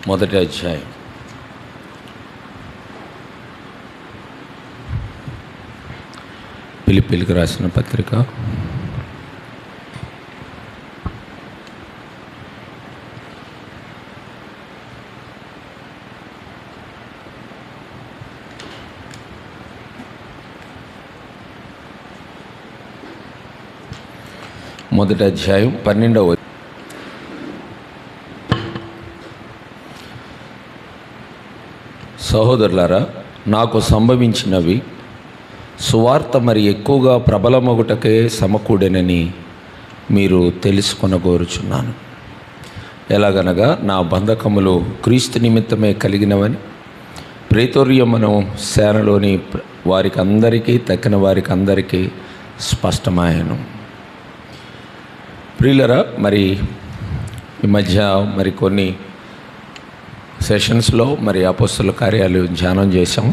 మొదటి అధ్యాయం. ఫిలిప్పీలకు రాసిన పత్రిక మొదటి అధ్యాయం 12వ. సహోదరులారా, నాకు సంభవించినవి సువార్త మరి ఎక్కువగా ప్రబలమగుటకే సమకూడెనని మీరు తెలుసుకొనగోరుచున్నాను. ఎలాగనగా నా బంధకములు క్రీస్తు నిమిత్తమే కలిగినవని ప్రేతోర్యమును సేనలోని వారికి అందరికీ తక్కిన వారికి అందరికీ స్పష్టమాయను. ప్రియులరా, మరి ఈ మధ్య మరి కొన్ని సెషన్స్లో మరి అపోస్తలుల కార్యాలు ధ్యానం చేశాం.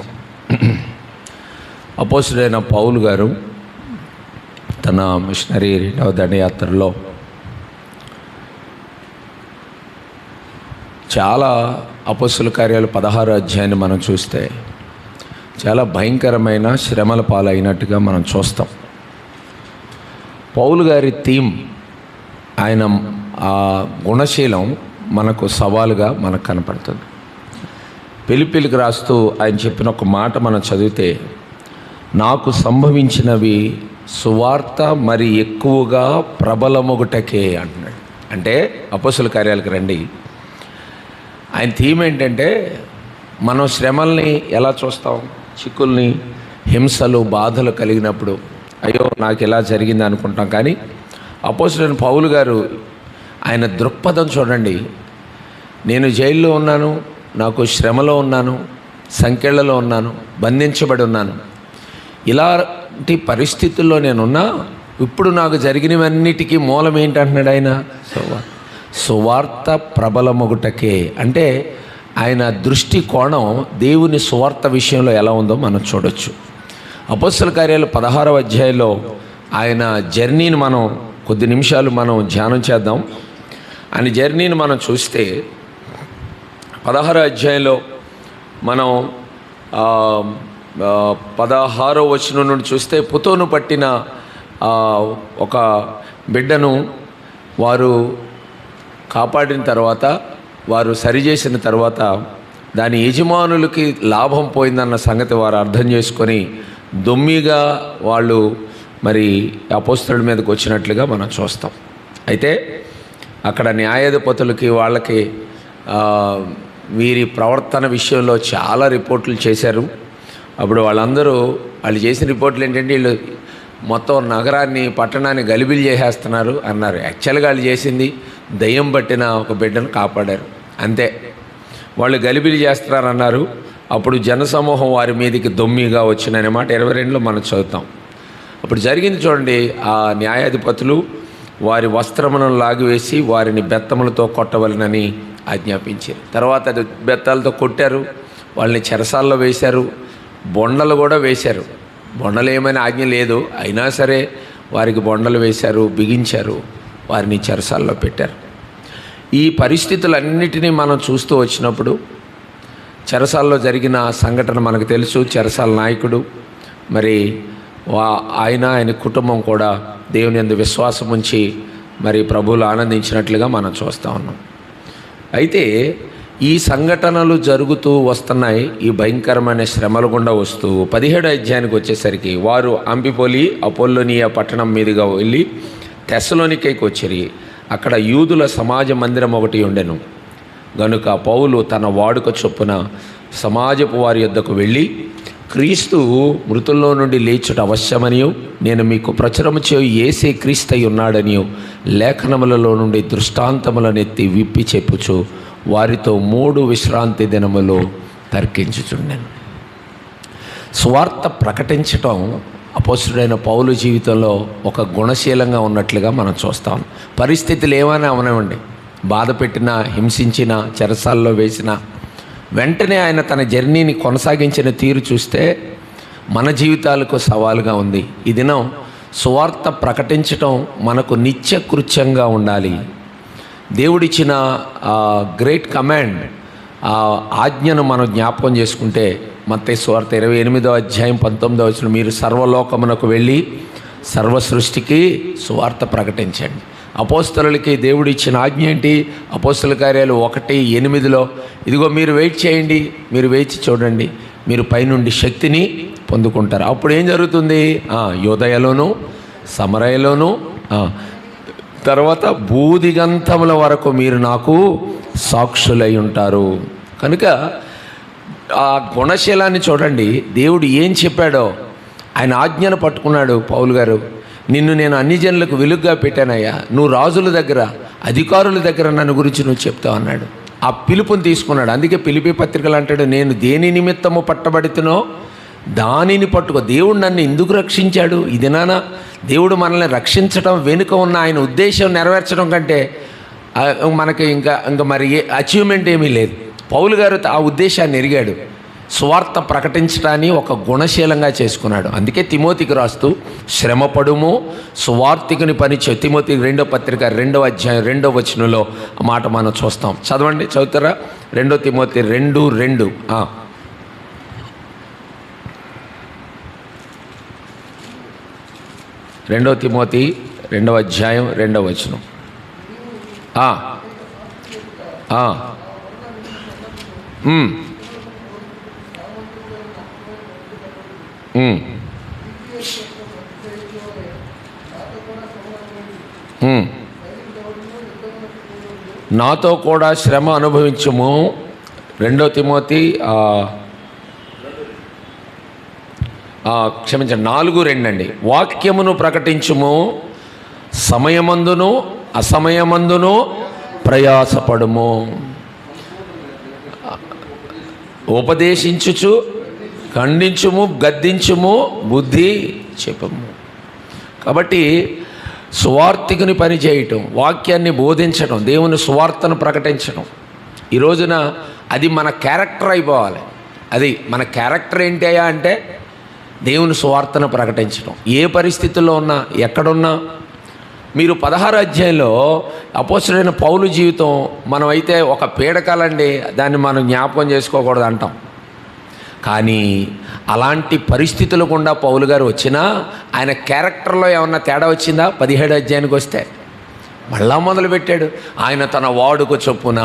అపోస్తలుడైన పౌలు గారు తన మిషనరీ దండయాత్రలో చాలా అపోస్తలుల కార్యాలు 16వ అధ్యాయాన్ని మనం చూస్తే చాలా భయంకరమైన శ్రమల పాలైనట్టుగా మనం చూస్తాం. పౌలు గారి థీమ్, ఆయన ఆ గుణశీలం మనకు సవాలుగా మనకు కనపడుతుంది. ఫిలిప్పీలకు రాస్తూ ఆయన చెప్పిన ఒక మాట మనం చదివితే, నాకు సంభవించినవి సువార్త మరి ఎక్కువగా ప్రబలమొగుటకే అంటున్నాడు. అంటే అపోస్తలుల కార్యాలకు రండి. ఆయన థీమ్ ఏంటంటే, మనం శ్రమల్ని ఎలా చూస్తాం? చిక్కుల్ని, హింసలు, బాధలు కలిగినప్పుడు అయ్యో నాకు ఎలా జరిగింది అనుకుంటాం. కానీ అపోస్తలుడైన పౌలు గారు ఆయన దృక్పథం చూడండి. నేను జైల్లో ఉన్నాను, నాకు శ్రమలో ఉన్నాను, సంకెళ్లలో ఉన్నాను, బంధించబడి ఉన్నాను. ఇలాంటి పరిస్థితుల్లో నేనున్నా, ఇప్పుడు నాకు జరిగినవన్నిటికీ మూలం ఏంటంటున్నాడు ఆయన? సువార్త ప్రబలమొగుటకే. అంటే ఆయన దృష్టి కోణం దేవుని సువార్త విషయంలో ఎలా ఉందో మనం చూడొచ్చు. అపోస్తలుల కార్యాలు 16వ అధ్యాయంలో ఆయన జర్నీని మనం కొద్ది నిమిషాలు మనం ధ్యానం చేద్దాం. ఆయన జర్నీని మనం చూస్తే 16వ అధ్యాయంలో మనం 16వ వచనం నుండి చూస్తే, పుతోను పట్టిన ఒక బిడ్డను వారు కాపాడిన తర్వాత, వారు సరిచేసిన తర్వాత దాని యజమానులకి లాభం పోయిందన్న సంగతి వారు అర్థం చేసుకొని దొమ్మిగా వాళ్ళు మరి అపోస్తలుల మీదకి వచ్చినట్లుగా మనం చూస్తాం. అయితే అక్కడ న్యాయాధిపతులకి వాళ్ళకి వీరి ప్రవర్తన విషయంలో చాలా రిపోర్ట్లు చేశారు. అప్పుడు వాళ్ళు చేసిన రిపోర్ట్లు ఏంటంటే, వీళ్ళు మొత్తం నగరాన్ని, పట్టణాన్ని గలిబిలి చేసేస్తున్నారు అన్నారు. యాక్చువల్గా వాళ్ళు చేసింది దయ్యం పట్టిన ఒక బిడ్డను కాపాడారు, అంతే. వాళ్ళు గలిబిలి చేస్తున్నారన్నారు. అప్పుడు జనసమూహం వారి మీదకి దొమ్మిగా వచ్చిననే మాట 22లో మనం చదువుతాం. అప్పుడు జరిగింది చూడండి. ఆ న్యాయాధిపతులు వారి వస్త్రములను లాగివేసి వారిని బెత్తములతో కొట్టవలనని ఆజ్ఞాపించారు. తర్వాత అది బెత్తాలతో కొట్టారు, వాళ్ళని చెరసాల్లో వేశారు, బొండలు కూడా వేశారు. బొండలు ఏమైనా ఆజ్ఞ లేదు, అయినా సరే వారికి బొండలు వేశారు, బిగించారు, వారిని చెరసాల్లో పెట్టారు. ఈ పరిస్థితులన్నిటినీ మనం చూస్తూ వచ్చినప్పుడు చెరసాల్లో జరిగిన సంఘటన మనకు తెలుసు. చెరసాల నాయకుడు మరి ఆయన కుటుంబం కూడా దేవుని యందు విశ్వాసం ఉంచి మరి ప్రభువులు ఆనందించినట్లుగా మనం చూస్తూ ఉన్నాం. అయితే ఈ సంఘటనలు జరుగుతూ వస్తున్నాయి. ఈ భయంకరమైన శ్రమల గుండా వస్తూ 17వ అధ్యాయానికి వచ్చేసరికి వారు అంపిపోలి అపోల్లోనియా పట్టణం మీదుగా వెళ్ళి తెస్సలోనికైకి వచ్చిరి. అక్కడ యూదుల సమాజ మందిరం ఒకటి ఉండెను గనుక పౌలు తన వాడుక చొప్పున సమాజపు వారి యొద్దకు వెళ్ళి, క్రీస్తు మృతుల్లో నుండి లేచుట అవశ్యమనియు, నేను మీకు ప్రచురము చేయు యేసే క్రీస్తై ఉన్నాడనియు లేఖనములలో నుండి దృష్టాంతములనెత్తి విప్పి చెప్పుచు వారితో 3 విశ్రాంతి దినములు తర్కించుచుండెను. సువార్త ప్రకటించటం అపోస్తలుడైన పౌలు జీవితంలో ఒక గుణశీలంగా ఉన్నట్లుగా మనం చూస్తాం. పరిస్థితులు ఏమైనా అవనివ్వండి, బాధ పెట్టినా, హింసించిన, చెరసాల్లో వేసిన, వెంటనే ఆయన తన జర్నీని కొనసాగించిన తీరు చూస్తే మన జీవితాలకు సవాలుగా ఉంది. ఈ దినం సువార్త ప్రకటించటం మనకు నిత్య కృత్యంగా ఉండాలి. దేవుడిచ్చిన గ్రేట్ కమాండ్ ఆ ఆజ్ఞను మనం జ్ఞాపకం చేసుకుంటే మత్తయి సువార్త 28వ అధ్యాయం 19వ వచనం, మీరు సర్వలోకమునకు వెళ్ళి సర్వ సృష్టికి సువార్త ప్రకటించండి. అపోస్తలులకి దేవుడు ఇచ్చిన ఆజ్ఞ ఏంటి? అపోస్తల కార్యాలు 1:8 ఇదిగో మీరు వెయిట్ చేయండి, మీరు వేచి చూడండి, మీరు పైనుండి శక్తిని పొందుకుంటారు. అప్పుడు ఏం జరుగుతుంది? యూదయలోను సమరయలోను తర్వాత భూదిగంతముల వరకు మీరు నాకు సాక్షులై ఉంటారు. కనుక ఆ గుణశీలాన్ని చూడండి. దేవుడు ఏం చెప్పాడో ఆయన ఆజ్ఞను పట్టుకున్నాడు. పౌలు గారు, నిన్ను నేను అన్ని జనులకు వెలుగుగా పెట్టానయ్యా, నువ్వు రాజుల దగ్గర అధికారుల దగ్గర నన్ను గురించి నువ్వు చెప్తావు అన్నాడు. ఆ పిలుపుని తీసుకున్నాడు. అందుకే ఫిలిప్పీ పత్రికలు అంటాడు, నేను దేని నిమిత్తము పట్టబడితేనో దానిని పట్టుకో. దేవుడు నన్ను ఎందుకు రక్షించాడు? ఇది నాన్న దేవుడు మనల్ని రక్షించడం వెనుక ఉన్న ఆయన ఉద్దేశం నెరవేర్చడం కంటే మనకి ఇంకా మరి అచీవ్మెంట్ ఏమీ లేదు. పౌలు గారు ఆ ఉద్దేశాన్ని ఎరిగాడు. సువార్త ప్రకటించడాన్ని ఒక గుణశీలంగా చేసుకున్నాడు. అందుకే తిమోతికి రాస్తూ శ్రమపడుము, సువార్తికుని పని తిమోతికి 2వ పత్రిక 2వ అధ్యాయం 2వ వచనంలో ఆ మాట మనం చూస్తాం. చదవండి, చదువుతారా? 2 తిమోతి 2:2. 2 తిమోతి 2వ అధ్యాయం 2వ వచనం. నాతో కూడా శ్రమ అనుభవించుము. 2 తిమోతి క్షమించండి 4:2 అండి. వాక్యమును ప్రకటించుము, సమయమందును అసమయమందును ప్రయాసపడుము, ఉపదేశించుచు ఖండించుము, గద్దించుము, బుద్ధి చెప్పము. కాబట్టి సువార్తికుని పని చేయటం, వాక్యాన్ని బోధించడం, దేవుని సువార్తను ప్రకటించడం, ఈ రోజున అది మన క్యారెక్టర్ అయిపోవాలి. అది మన క్యారెక్టర్ ఏంటయ్యా అంటే దేవుని సువార్తను ప్రకటించడం. ఏ పరిస్థితుల్లో ఉన్నా, ఎక్కడున్నా. మీరు 16వ అధ్యాయంలో అపోస్తలుడైన పౌలు జీవితం మనమైతే ఒక పీడకలండి, దాన్ని మనం జ్ఞాపకం చేసుకోకూడదు అంటాం. కానీ అలాంటి పరిస్థితులు గుండా పౌలు గారు వచ్చినా ఆయన క్యారెక్టర్లో ఏమన్నా తేడా వచ్చిందా? 17వ అధ్యాయానికి వస్తే మళ్ళా మొదలుపెట్టాడు. ఆయన తన వాడుక చొప్పున,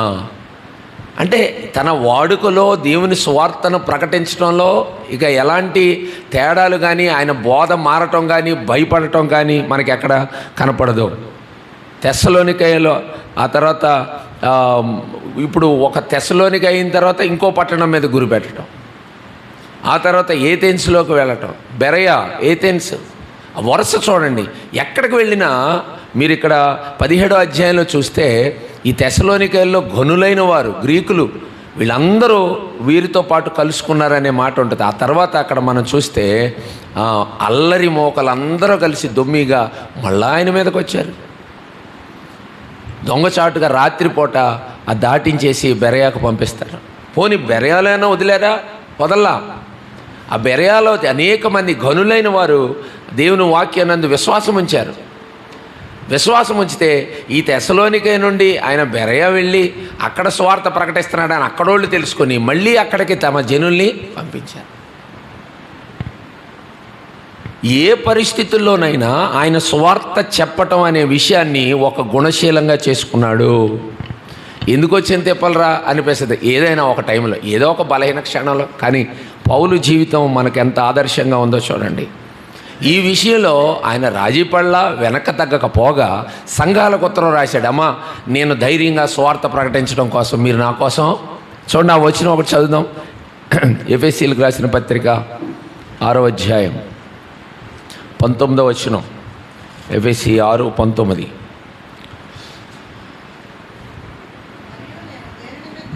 అంటే తన వాడుకలో దేవుని సువార్తను ప్రకటించడంలో ఇక ఎలాంటి తేడాలు కానీ, ఆయన బోధ మారటం కానీ, భయపడటం కానీ మనకి ఎక్కడ కనపడదు. తెస్సలోనికయలో ఆ తర్వాత ఇప్పుడు ఒక తెస్సలోనిక అయిన తర్వాత ఇంకో పట్టణం మీద గురి పెట్టడం, ఆ తర్వాత ఏథెన్స్లోకి వెళ్ళటం, బెరయా, ఏథెన్స్, వరుస చూడండి. ఎక్కడికి వెళ్ళినా మీరు ఇక్కడ 17వ అధ్యాయంలో చూస్తే ఈ తెస్సలోనికయల్లో ఘనులైన వారు గ్రీకులు వీళ్ళందరూ వీరితో పాటు కలుసుకున్నారనే మాట ఉంటుంది. ఆ తర్వాత అక్కడ మనం చూస్తే అల్లరి మోకలందరూ కలిసి దొమ్మిగా మళ్ళా ఆయన మీదకి వచ్చారు. దొంగచాటుగా రాత్రిపూట ఆ దాటించేసి బెరయాకు పంపిస్తారు. పోనీ బెరయాలైనా వదిలేరా? వదల్లా. ఆ బెరయాలో అనేక మంది ఘనులైన వారు దేవుని వాక్యానందు విశ్వాసం ఉంచారు. విశ్వాసం ఉంచితే ఈ తెస్సలోనికే నుండి ఆయన బెరయా వెళ్ళి అక్కడ సువార్త ప్రకటిస్తున్నాడని అక్కడోళ్ళు తెలుసుకొని మళ్ళీ అక్కడికి తమ జనుల్ని పంపించారు. ఏ పరిస్థితుల్లోనైనా ఆయన సువార్త చెప్పటం అనే విషయాన్ని ఒక గుణశీలంగా చేసుకున్నాడు. ఎందుకు వచ్చిన తెప్పలరా అనిపిస్తుంది ఏదైనా ఒక టైంలో, ఏదో ఒక బలహీన క్షణంలో. కానీ పౌలు జీవితం మనకు ఎంత ఆదర్శంగా ఉందో చూడండి. ఈ విషయంలో ఆయన రాజీపడలా, వెనక తగ్గకపోగా సంఘాలకు ఉత్తరం రాశాడు. అమ్మా, నేను ధైర్యంగా సువార్త ప్రకటించడం కోసం మీరు నా కోసం చూడండి. ఆ వచ్చిన ఒకటి చదువుదాం. ఎఫెసీలకు రాసిన పత్రిక 6వ అధ్యాయం 19వ వచనం. ఎఫెసీ 6:19.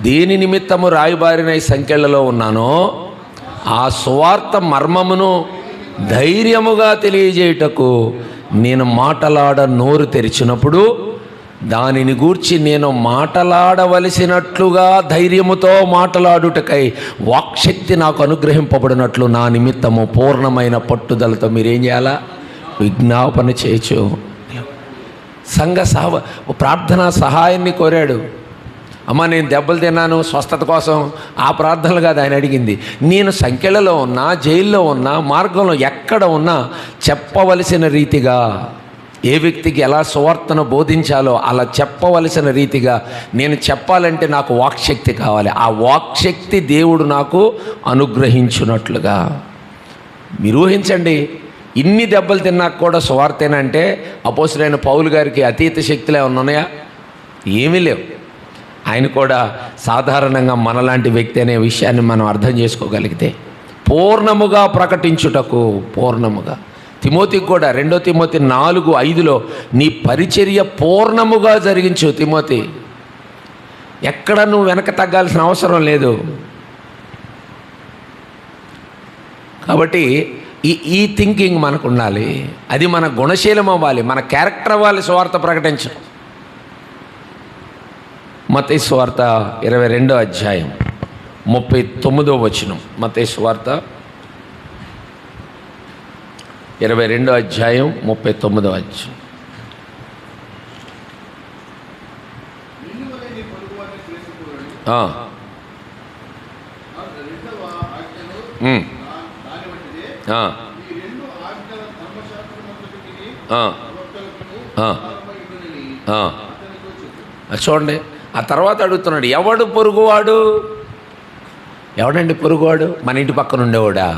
దేని నిమిత్తము రాయబారిన ఈ సంఖ్యలలో ఉన్నానో ఆ సువార్త మర్మమును ధైర్యముగా తెలియజేయుటకు నేను మాటలాడ నోరు తెరిచినప్పుడు దానిని గూర్చి నేను మాటలాడవలసినట్లుగా ధైర్యముతో మాటలాడుటకై వాక్శక్తి నాకు అనుగ్రహింపబడినట్లు నా నిమిత్తము పూర్ణమైన పట్టుదలతో మీరేం చేయాలా? విజ్ఞాపన చేయొచ్చు. ప్రార్థనా సహాయాన్ని కోరాడు. అమ్మ నేను దెబ్బలు తిన్నాను స్వస్థత కోసం, ఆ ప్రార్థనలు కాదు ఆయన అడిగింది. నేను సంఖ్యలలో ఉన్నా, జైల్లో ఉన్నా, మార్గంలో ఎక్కడ ఉన్నా చెప్పవలసిన రీతిగా, ఏ వ్యక్తికి ఎలా సువార్తను బోధించాలో అలా చెప్పవలసిన రీతిగా నేను చెప్పాలంటే నాకు వాక్శక్తి కావాలి. ఆ వాక్శక్తి దేవుడు నాకు అనుగ్రహించున్నట్లుగా. మీరు ఊహించండి, ఇన్ని దెబ్బలు తిన్నాక కూడా సువార్తేనంటే అపోస్తలుడైన పౌలు గారికి అతీత శక్తులు ఏమన్నా ఉన్నాయా? ఏమీ లేవు. ఆయన కూడా సాధారణంగా మనలాంటి వ్యక్తి అనే విషయాన్ని మనం అర్థం చేసుకోగలిగితే, పూర్ణముగా ప్రకటించుటకు, పూర్ణముగా. తిమోతికి కూడా 2 తిమోతి 4:5 నీ పరిచర్య పూర్ణముగా జరిగించు తిమోతి. ఎక్కడ నువ్వు వెనక తగ్గాల్సిన అవసరం లేదు. కాబట్టి ఈ థింకింగ్ మనకు ఉండాలి. అది మన గుణశీలం అవ్వాలి, మన క్యారెక్టర్ అవ్వాలి. సువార్త ప్రకటించడం. మత్తయి సువార్త 22వ అధ్యాయం 39వ వచనం. మత్తయి సువార్త 22వ అధ్యాయం 39వ వచనం. చూడండి, ఆ తర్వాత అడుగుతున్నాడు, ఎవడు పొరుగువాడు? ఎవడండి పొరుగువాడు? మన ఇంటి పక్కన ఉండేవాడా?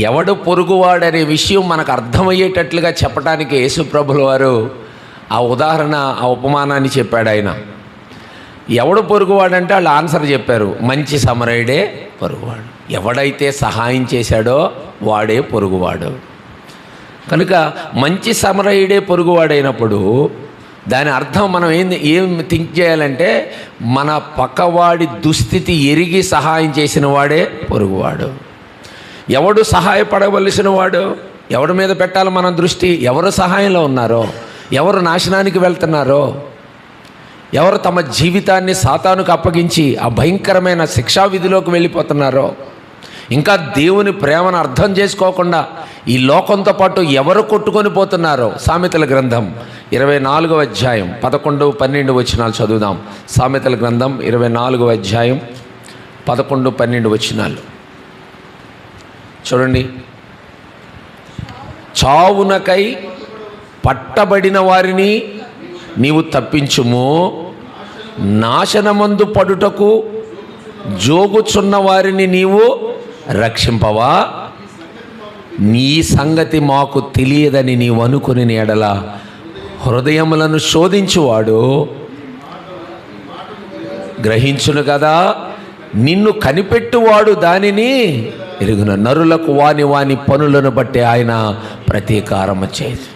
ఎవడు పొరుగువాడు అనే విషయం మనకు అర్థమయ్యేటట్లుగా చెప్పడానికి యేసుప్రభుల వారు ఆ ఉదాహరణ, ఆ ఉపమానాన్ని చెప్పాడు ఆయన. ఎవడు పొరుగువాడంటే వాళ్ళు ఆన్సర్ చెప్పారు, మంచి సమరయుడే పొరుగువాడు. ఎవడైతే సహాయం చేశాడో వాడే పొరుగువాడు. కనుక మంచి సమరయుడే పొరుగువాడైనప్పుడు దాని అర్థం మనం ఏం థింక్ చేయాలంటే, మన పక్కవాడి దుస్థితి ఎరిగి సహాయం చేసిన వాడే పొరుగువాడు. ఎవడు సహాయపడవలసిన వాడు? ఎవడి మీద పెట్టాలి మన దృష్టి? ఎవరు సహాయంలో ఉన్నారో, ఎవరు నాశనానికి వెళ్తున్నారో, ఎవరు తమ జీవితాన్ని సాతానుకు అప్పగించి ఆ భయంకరమైన శిక్షా విధిలోకి వెళ్ళిపోతున్నారో, ఇంకా దేవుని ప్రేమను అర్థం చేసుకోకుండా ఈ లోకంతో పాటు ఎవరు కొట్టుకొని పోతున్నారో. సామెతల గ్రంథం 24వ అధ్యాయం 11, 12 వచనాలు చదువుదాం. సామెతల గ్రంథం 24వ అధ్యాయం 11, 12 వచనాలు చూడండి. చావునకై పట్టబడిన వారిని నీవు తప్పించుము, నాశనమందు పడుటకు జోగుచున్న వారిని నీవు రక్షింపవా? నీ సంగతి మాకు తెలియదని నీవు అనుకుని ఎడల హృదయములను శోధించువాడు గ్రహించును కదా. నిన్ను కనిపెట్టువాడు దానిని ఎరుగున. నరులకు వాని వాని పనులను బట్టి ఆయన ప్రతీకారము చేసి.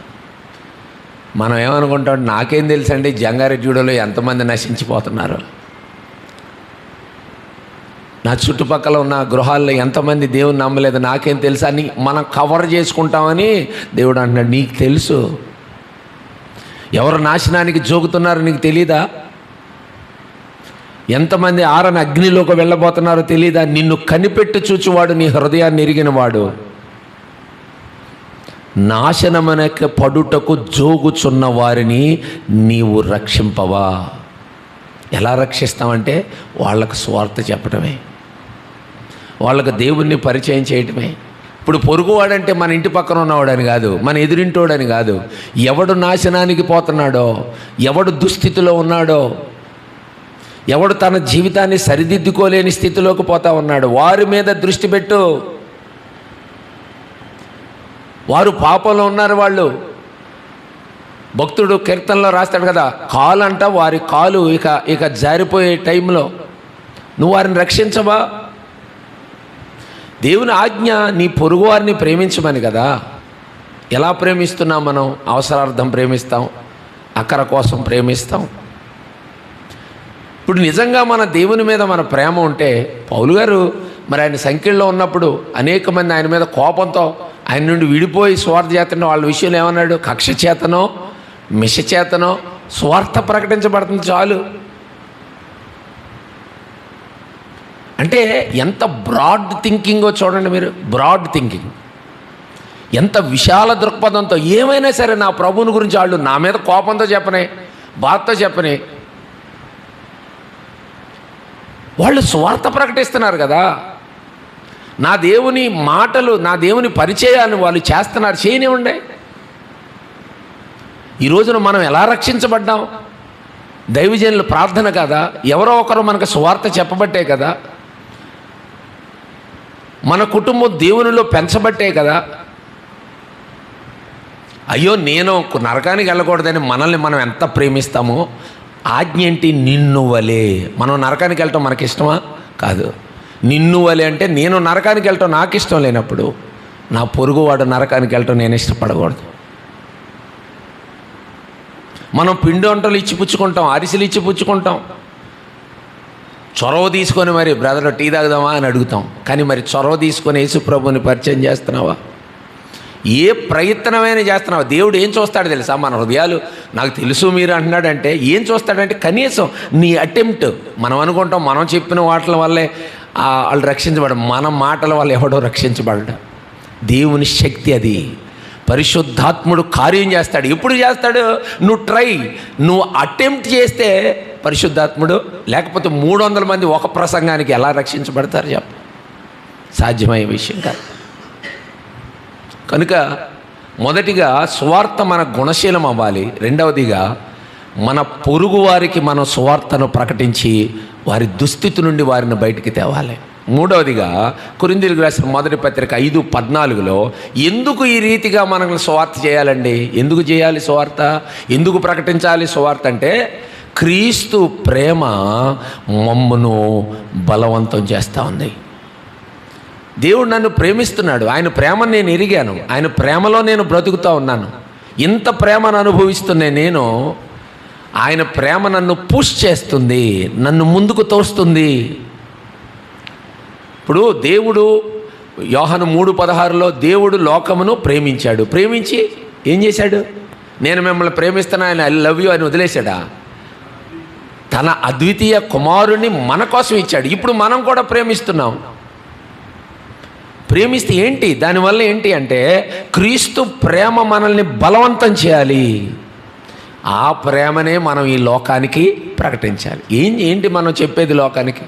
మనం ఏమనుకుంటాం, నాకేం తెలుసండి జంగారెడ్డిగూడలో ఎంతమంది నశించిపోతున్నారు, నా చుట్టుపక్కల ఉన్న గృహాల్లో ఎంతమంది దేవుని నమ్మలేదు నాకేం తెలుసు అని మనం కవర్ చేసుకుంటామని దేవుడు అంటున్నాడు, నీకు తెలుసు. ఎవరు నాశనానికి జోగుతున్నారో నీకు తెలీదా? ఎంతమంది ఆరని అగ్నిలోకి వెళ్ళబోతున్నారో తెలీదా? నిన్ను కనిపెట్టి చూచువాడు నీ హృదయాన్ని ఎరిగినవాడు. నాశనమనక పడుటకు జోగుచున్న వారిని నీవు రక్షింపవా? ఎలా రక్షిస్తామంటే వాళ్ళకు స్వార్థ చెప్పడమే, వాళ్ళకు దేవుణ్ణి పరిచయం చేయటమే. ఇప్పుడు పొరుగువాడంటే మన ఇంటి పక్కన ఉన్నవాడని కాదు, మన ఎదురింటోడని కాదు. ఎవడు నాశనానికి పోతున్నాడో, ఎవడు దుస్థితిలో ఉన్నాడో, ఎవడు తన జీవితాన్ని సరిదిద్దుకోలేని స్థితిలోకి పోతా ఉన్నాడు, వారి మీద దృష్టి పెట్టు. వారు పాపంలో ఉన్నారు. వాళ్ళు భక్తుడు కీర్తనలో రాస్తాడు కదా, కాలు అంట వారి కాలు ఇక జారిపోయే టైంలో నువ్వు వారిని రక్షించవా? దేవుని ఆజ్ఞ నీ పొరుగువారిని ప్రేమించమని కదా. ఎలా ప్రేమిస్తున్నాం మనం? అవసరార్థం ప్రేమిస్తాం, అక్కర కోసం ప్రేమిస్తాం. ఇప్పుడు నిజంగా మన దేవుని మీద మన ప్రేమ ఉంటే, పౌలు గారు మరి ఆయన సంఖ్యలో ఉన్నప్పుడు అనేక మంది ఆయన మీద కోపంతో ఆయన నుండి విడిపోయి స్వార్థ చేతనో వాళ్ళ విషయంలో ఏమన్నాడు? కక్ష చేతనో మిష చేతనో స్వార్థ ప్రకటించబడుతుంది చాలు. అంటే ఎంత బ్రాడ్ థింకింగో చూడండి మీరు. బ్రాడ్ థింకింగ్, ఎంత విశాల దృక్పథంతో. ఏమైనా సరే నా ప్రభువుని గురించి వాళ్ళు నా మీద కోపంతో చెప్పనే, బాధతో చెప్పనే, వాళ్ళు సువార్త ప్రకటిస్తున్నారు కదా. నా దేవుని మాటలు, నా దేవుని పరిచయాన్ని వాళ్ళు చేస్తున్నారు, చేయనివ్వండి. ఈ రోజున మనం ఎలా రక్షించబడ్డాం? దైవజనుల ప్రార్థన కదా, ఎవరో ఒకరు మనకు సువార్త చెప్పబట్టే కదా, మన కుటుంబం దేవునిలో పెంచబట్టే కదా. అయ్యో నేను నరకానికి వెళ్ళకూడదని మనల్ని మనం ఎంత ప్రేమిస్తామో, ఆజ్ఞ ఏంటి? నిన్ను వలే. మనం నరకానికి వెళ్ళటం మనకి ఇష్టమా? కాదు. నిన్ను వలే అంటే నేను నరకానికి వెళ్ళటం నాకు ఇష్టం లేనప్పుడు నా పొరుగువాడు నరకానికి వెళ్ళటం నేను ఇష్టపడకూడదు. మనం పిండి వంటలు ఇచ్చి పుచ్చుకుంటాం, అరిసెలు ఇచ్చి పుచ్చుకుంటాం, చొరవ తీసుకొని మరి బ్రదర్ టీ తాగుదామా అని అడుగుతాం. కానీ మరి చొరవ తీసుకొని యేసు ప్రభువుని పరిచయం చేస్తున్నావా? ఏ ప్రయత్నమైనా చేస్తున్నావా? దేవుడు ఏం చూస్తాడు తెలుసా? మన హృదయాలు. నాకు తెలుసు మీరు అంటున్నాడంటే ఏం చూస్తాడంటే కనీసం నీ అటెంప్ట్. మనం అనుకుంటాం మనం చెప్పిన వాటిల వల్లే వాళ్ళు రక్షించబడ, మన మాటల వల్ల ఎవడో రక్షించబడ్డా. దేవుని శక్తి అది. పరిశుద్ధాత్ముడు కార్యం చేస్తాడు. ఎప్పుడు చేస్తాడు? నువ్వు నువ్వు అటెంప్ట్ చేస్తే పరిశుద్ధాత్ముడు. లేకపోతే 300 మంది ఒక ప్రసంగానికి ఎలా రక్షించబడతారు చెప్ప? సాధ్యమయ్యే విషయం కాదు. కనుక మొదటిగా సువార్త మన గుణశీలం అవ్వాలి. రెండవదిగా మన పొరుగు వారికి మనం సువార్తను ప్రకటించి వారి దుస్థితి నుండి వారిని బయటికి తేవాలి. మూడవదిగా కొరింథీయులకు రాసిన మొదటి పత్రిక 5:14 ఎందుకు ఈ రీతిగా మనకు సువార్త చేయాలండి? ఎందుకు చేయాలి సువార్త? ఎందుకు ప్రకటించాలి సువార్త అంటే, క్రీస్తు ప్రేమ మమ్మును బలవంతం చేస్తూ ఉంది. దేవుడు నన్ను ప్రేమిస్తున్నాడు. ఆయన ప్రేమను నేను ఎరిగాను. ఆయన ప్రేమలో నేను బ్రతుకుతూ ఉన్నాను. ఇంత ప్రేమను అనుభవిస్తున్నా నేను. ఆయన ప్రేమ నన్ను పుష్ చేస్తుంది, నన్ను ముందుకు తోస్తుంది. ఇప్పుడు దేవుడు యోహాను 3:16 దేవుడు లోకమును ప్రేమించాడు. ప్రేమించి ఏం చేశాడు? నేను మిమ్మల్ని ప్రేమిస్తున్నా, ఆయన ఐ లవ్ యూ అని వదిలేశాడా? తన అద్వితీయ కుమారుని మన కోసం ఇచ్చాడు. ఇప్పుడు మనం కూడా ప్రేమిస్తున్నాం. ప్రేమిస్తే ఏంటి? దానివల్ల ఏంటి అంటే క్రీస్తు ప్రేమ మనల్ని బలవంతం చేయాలి. ఆ ప్రేమనే మనం ఈ లోకానికి ప్రకటించాలి. ఏంటి మనం చెప్పేది లోకానికి?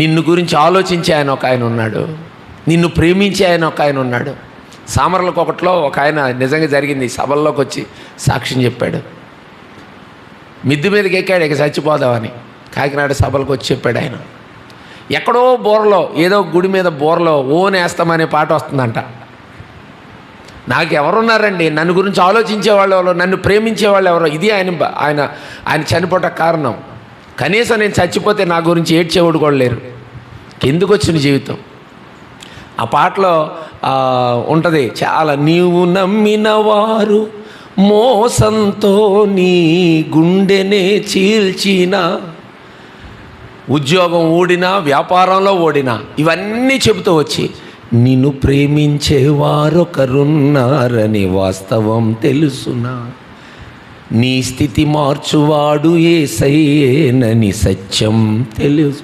నిన్ను గురించి ఆలోచించే ఆయన ఒక ఆయన ఉన్నాడు, నిన్ను ప్రేమించే ఆయన ఒక ఆయన ఉన్నాడు. సామర్లకొకట్లో ఒక ఆయన నిజంగా జరిగింది, సభల్లోకి వచ్చి సాక్ష్యం చెప్పాడు. మిద్ది మీదకి ఎక్కాడు ఇక చచ్చిపోదామని. కాకినాడ సభలకు వచ్చి చెప్పాడు ఆయన. ఎక్కడో బోర్లో, ఏదో గుడి మీద బోర్లో ఓనేస్తామనే పాట వస్తుందంట. నాకు ఎవరున్నారండి నన్ను గురించి ఆలోచించేవాళ్ళు ఎవరో, నన్ను ప్రేమించేవాళ్ళు ఎవరో? ఇది ఆయన చనిపోట కారణం. కనీసం నేను చచ్చిపోతే నా గురించి ఏడ్చేవాడు కూడా లేరు. ఎందుకు వచ్చిన జీవితం? ఆ పాటలో ఉంటుంది చాలా, నీవు నమ్మిన వారు మోసంతో నీ గుండెనే చీల్చిన, ఉద్యోగం ఊడినా, వ్యాపారంలో ఓడినా, ఇవన్నీ చెబుతూ వచ్చి నిన్ను ప్రేమించేవారొకరున్నారని వాస్తవం తెలుసునా, నీ స్థితి మార్చువాడు యేసయ్యేనని సత్యం తెలుసు.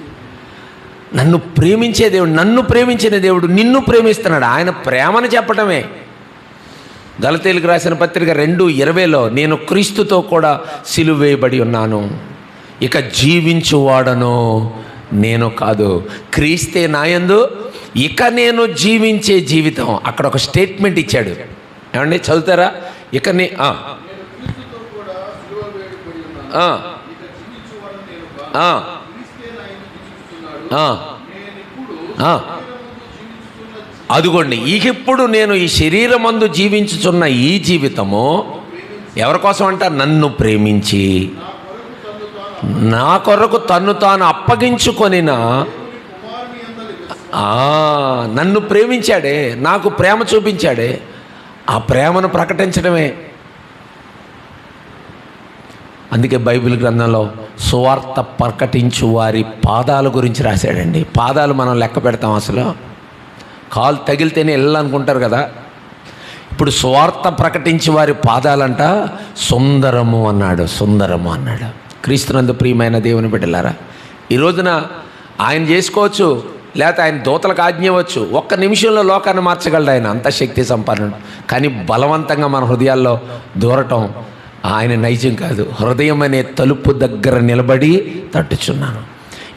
నన్ను ప్రేమించే దేవుడు, నన్ను ప్రేమించిన దేవుడు నిన్ను ప్రేమిస్తున్నాడు. ఆయన ప్రేమను చెప్పటమే. గలతీయులకు రాసిన పత్రిక 2:20 నేను క్రీస్తుతో కూడా సిలువ వేయబడి ఉన్నాను, ఇక జీవించువాడను నేను కాదు, క్రీస్తే నాయందు ఇక నేను జీవించే జీవితం. అక్కడ ఒక స్టేట్మెంట్ ఇచ్చాడు. ఏమండి చదువుతారా? ఇక అదిగోండి, ఇప్పుడు నేను ఈ శరీరమందు జీవించుచున్న ఈ జీవితము ఎవరి కోసం అంట? నన్ను ప్రేమించి నా కొరకు తన్ను తాను అప్పగించుకొనిన, నన్ను ప్రేమించాడే, నాకు ప్రేమ చూపించాడే, ఆ ప్రేమను ప్రకటించడమే. అందుకే బైబిల్ గ్రంథంలో సువార్త ప్రకటించు వారి పాదాల గురించి రాశాడండి. పాదాలు మనం లెక్క పెడతాం, అసలు కాలు తగిలితేనే వెళ్ళాలనుకుంటారు కదా. ఇప్పుడు సువార్త ప్రకటించి వారి పాదాలంట సుందరము అన్నాడు, సుందరము అన్నాడు. క్రీస్తునందు ప్రియమైన దేవుని బిడ్డలారా, ఈ రోజున ఆయన చేసుకోవచ్చు, లేకపోతే ఆయన దూతలకు ఆజ్ఞ ఇవ్వచ్చు. ఒక్క నిమిషంలో లోకాన్ని మార్చగలడు ఆయన, అంత శక్తి సంపన్నుడు. కానీ బలవంతంగా మన హృదయాల్లో దూరటం ఆయన నైజం కాదు. హృదయం అనే తలుపు దగ్గర నిలబడి తట్టుచున్నాను.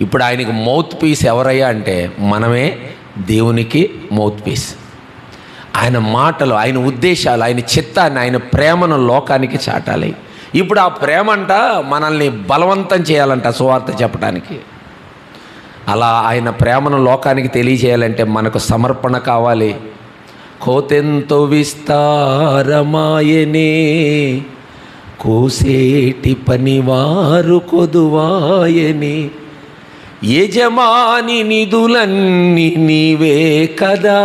ఇప్పుడు ఆయనకి మౌత్ పీస్ ఎవరయ్యా అంటే మనమే దేవునికి మౌత్ పీస్. ఆయన మాటలు, ఆయన ఉద్దేశాలు, ఆయన చిత్తాన్ని, ఆయన ప్రేమను లోకానికి చాటాలి. ఇప్పుడు ఆ ప్రేమ అంట మనల్ని బలవంతం చేయాలంట సువార్త చెప్పడానికి. అలా ఆయన ప్రేమను లోకానికి తెలియజేయాలంటే మనకు సమర్పణ కావాలి. కోతెంతో విస్తారమాయనే, కోసేటి పనివారు కొదువాయని, యజమాని నిధులన్నీ నీవే కదా,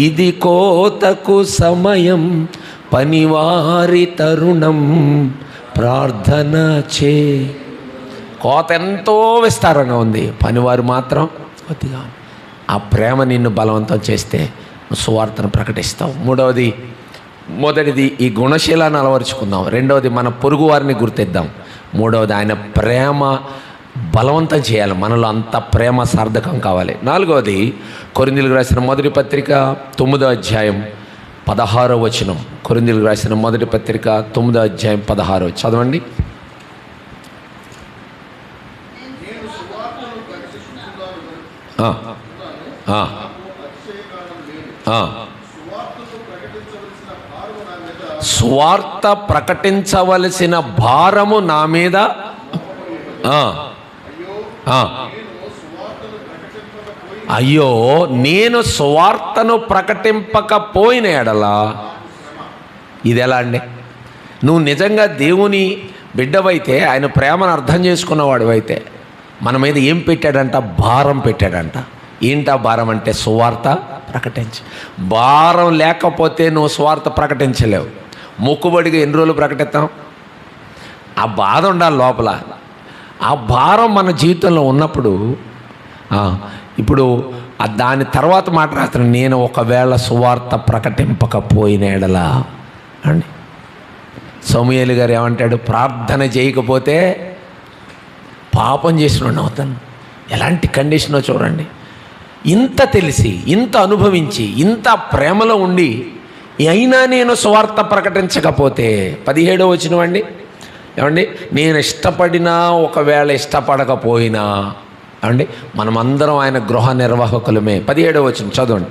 ఇది కోతకు సమయం, పనివారి తరుణం, ప్రార్థన చే. కోత ఎంతో విస్తారంగా ఉంది, పనివారు మాత్రం కొద్దిగా. ఆ ప్రేమ నిన్ను బలవంతం చేస్తే సువార్తను ప్రకటిస్తావు. మొదటిది ఈ గుణశీలాన్ని అలవరుచుకుందాం. రెండవది మన పొరుగు వారిని గుర్తిద్దాం. మూడవది ఆయన ప్రేమ బలవంతం చేయాలి, మనలో అంత ప్రేమ సార్థకం కావాలి. నాలుగవది కొరింథీయులకు రాసిన మొదటి పత్రిక 9వ అధ్యాయం 16వ వచనం. కొరింథీయులకు రాసిన మొదటి పత్రిక 9వ అధ్యాయం 16వ చదవండి. సువార్త ప్రకటించవలసిన భారము నా మీద. అయ్యో, నేను సువార్తను ప్రకటింపకపోయిన ఎడలా. ఇది ఎలా అండి? నువ్వు నిజంగా దేవుని బిడ్డవైతే, ఆయన ప్రేమను అర్థం చేసుకున్నవాడు అయితే మన మీద ఏం పెట్టాడంట? భారం పెట్టాడంట. ఏంటా భారం అంటే? సువార్త ప్రకటించి. భారం లేకపోతే నువ్వు సువార్త ప్రకటించలేవు. మొక్కుబడిగా ఎన్ని రోజులు ప్రకటిస్తాం? ఆ బాధ ఉండాలి లోపల. ఆ భారం మన జీవితంలో ఉన్నప్పుడు, ఇప్పుడు దాని తర్వాత మాట రాత్రి, నేను ఒకవేళ సువార్త ప్రకటింపకపోయిన ఎడలా అండి. సమూయేలు గారు ఏమంటాడు? ప్రార్థన చేయకపోతే పాపం చేసిన అవుతాను. ఎలాంటి కండిషనో చూడండి. ఇంత తెలిసి, ఇంత అనుభవించి, ఇంత ప్రేమలో ఉండి అయినా నేను సువార్త ప్రకటించకపోతే, 17వ వచనం అండి. ఏమండి? నేను ఇష్టపడినా ఒకవేళ ఇష్టపడకపోయినా అండి, మనమందరం ఆయన గృహ నిర్వాహకులమే. 17వ వచనం చదవండి.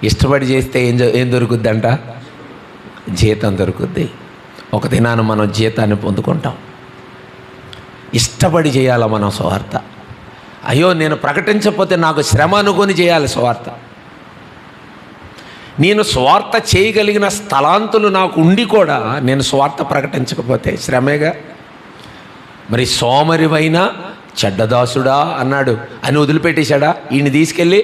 ఇష్టపడి చేస్తే ఏం దొరుకుద్దంట? జీతం దొరుకుద్ది. ఒక దినాన మనం జీతాన్ని పొందుకుంటాం. ఇష్టపడి చేయాలి మనం సువార్త. అయ్యో, నేను ప్రకటించకపోతే నాకు శ్రమ అనుకొని చేయాలి సువార్త. నేను సువార్త చేయగలిగిన స్థలాంతులు నాకు ఉండి కూడా నేను సువార్త ప్రకటించకపోతే శ్రమేగా. మరి సోమరివైనా చెడ్డదాసుడా అన్నాడు అని వదిలిపెట్టేశాడా? ఈయన తీసుకెళ్ళి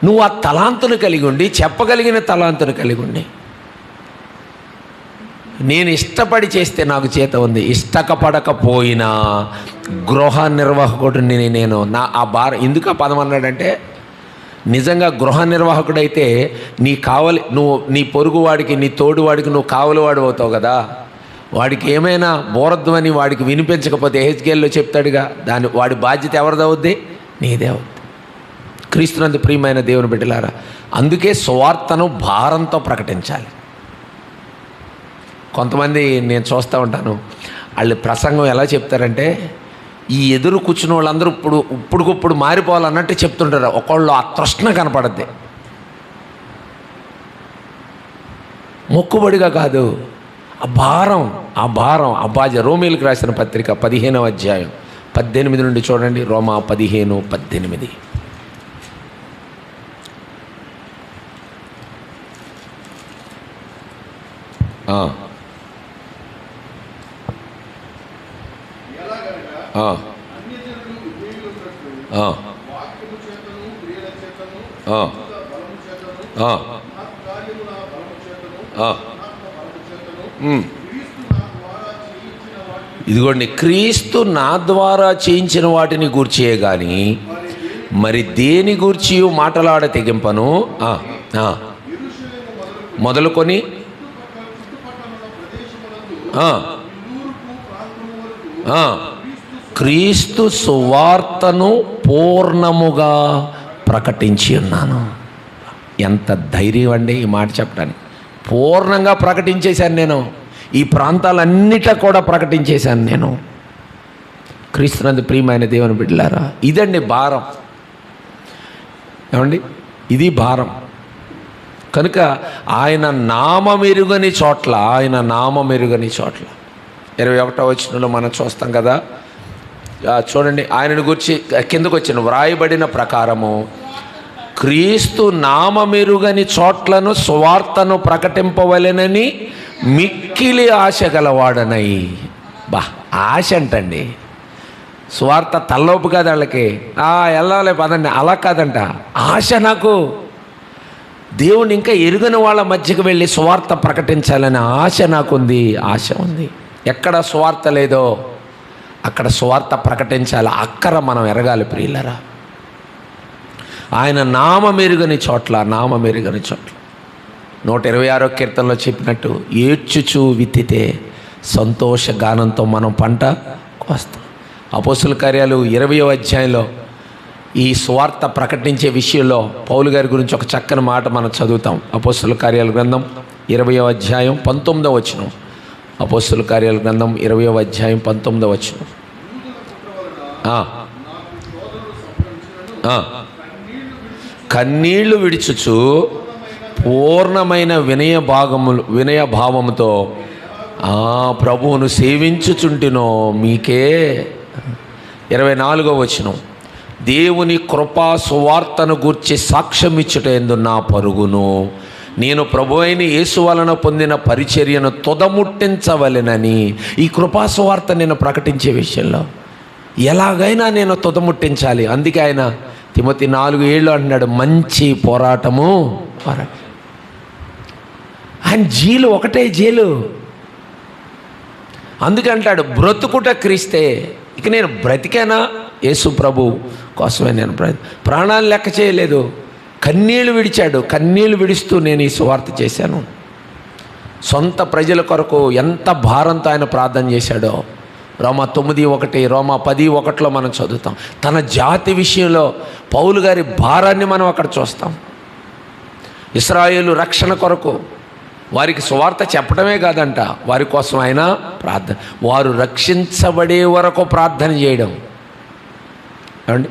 నువ్వు ఆ తలాంతును కలిగి ఉండి, చెప్పగలిగిన తలాంతును కలిగి ఉండి, నేను ఇష్టపడి చేస్తే నాకు చేత ఉంది, ఇష్టపడకపోయినా గృహ నిర్వాహకుడిని నేను. ఆ భారం ఎందుకు ఆ పదం అన్నాడంటే, నిజంగా గృహ నిర్వాహకుడైతే నువ్వు నీ పొరుగువాడికి, నీ తోడువాడికి నువ్వు కావలివాడు అవుతావు కదా. వాడికి ఏమైనా బోరద్వని వాడికి వినిపించకపోతే హెచ్కేల్లో చెప్తాడుగా, వాడి బాధ్యత ఎవరిదవుద్ది? నీదే అవుద్ది. క్రీస్తునందు ప్రియమైన దేవుని బిడ్డలారా, అందుకే సువార్తను భారంతో ప్రకటించాలి. కొంతమంది నేను చూస్తూ ఉంటాను, వాళ్ళు ప్రసంగం ఎలా చెప్తారంటే, ఈ ఎదురు కూర్చున్న వాళ్ళందరూ ఇప్పుడుకిప్పుడు మారిపోవాలన్నట్టు చెప్తుంటారు. ఒకళ్ళు ఆ తృష్ణ కనపడద్ది, మొక్కుబడిగా కాదు, ఆ భారం. రోమీయులకు రాసిన పత్రిక 15వ అధ్యాయం 18 నుండి చూడండి. రోమా 15:18. ఇదిగోండి, క్రీస్తు నా ద్వారా చేయించిన వాటిని గూర్చియే గాని మరి దేని గూర్చి మాటలాడ తెగింపను. మొదలుకొని క్రీస్తు సువార్తను పూర్ణముగా ప్రకటించి ఉన్నాను. ఎంత ధైర్యం అండి ఈ మాట చెప్పడానికి. పూర్ణంగా ప్రకటించేశాను నేను, ఈ ప్రాంతాలన్నిటా కూడా ప్రకటించేశాను నేను. క్రీస్తునందు ప్రియమైన దేవుని బిడ్డలారా, ఇదండి భారం. ఏమండి, ఇది భారం. కనుక ఆయన నామమెరుగని చోట్ల, 21వ వచనంలో మనం చూస్తాం కదా, చూడండి, ఆయనను గురించి కిందకు వచ్చిన వ్రాయబడిన ప్రకారము క్రీస్తు నామమెరుగని చోట్లను సువార్తను ప్రకటింపవలెనని మిక్కిలి ఆశ గలవాడనై. ఆశ అంటండి. సువార్త తల్లోపు కాదు వాళ్ళకి, వెళ్ళాలి పదండి, అలా కాదంట. ఆశ, నాకు దేవుని ఇంకా ఎరుగని వాళ్ళ మధ్యకు వెళ్ళి సువార్త ప్రకటించాలనే ఆశ నాకుంది, ఆశ ఉంది. ఎక్కడ సువార్త లేదో అక్కడ సువార్త ప్రకటించాలి, అక్కర మనం ఎరగాలి ప్రియులరా. ఆయన నామమెరుగని చోట్ల 126వ కీర్తనలో చెప్పినట్టు, ఏడ్చుచూ విత్తితే సంతోష గానంతో మనం పంట కోస్తాం. అపోస్తుల కార్యాలు 20వ అధ్యాయంలో ఈ సువార్త ప్రకటించే విషయంలో పౌలు గారి గురించి ఒక చక్కని మాట మనం చదువుతాం. అపోస్తుల కార్యాల గ్రంథం 20వ అధ్యాయం 19వ వచనం. అపోస్తుల కార్యాల గ్రంథం 20వ అధ్యాయం 19వ వచనం. కన్నీళ్లు విడిచుచు పూర్ణమైన వినయభావముతో ప్రభువును సేవించుచుంటినో మీకే. 24వ వచనం. దేవుని కృపా సువార్తను గూర్చి సాక్ష్యమిచ్చుట యందు నా పరుగును, నేను ప్రభువైన యేసు వలన పొందిన పరిచర్యను తుదముట్టించవలెనని. ఈ కృపా సువార్త నేను ప్రకటించే విషయంలో ఎలాగైనా నేను తుదముట్టించాలి. అందుకే ఆయన తిమోతి 4:7 అంటున్నాడు, మంచి పోరాటము. ఆయన జీలు ఒకటే జీలు. అందుకంటాడు, బ్రతుకుట క్రీస్తే. ఇక నేను బ్రతికేనా యేసు ప్రభు కోసమే నేను ప్రాణాలు లెక్క చేయలేదు. కన్నీళ్లు విడిచాడు, కన్నీళ్లు విడుస్తూ నేను ఈ సువార్త చేశాను. సొంత ప్రజల కొరకు ఎంత భారంతో ఆయన ప్రార్థన చేశాడో రోమా 9:1, రోమా 10:1లో మనం చదువుతాం. తన జాతి విషయంలో పౌలు గారి భారాన్ని మనం అక్కడ చూస్తాం. ఇశ్రాయేలు రక్షణ కొరకు వారికి సువార్త చెప్పడమే కాదంట, వారి కోసం ఆయన ప్రార్థన, వారు రక్షించబడే వరకు ప్రార్థన చేయడం. ఏమండి,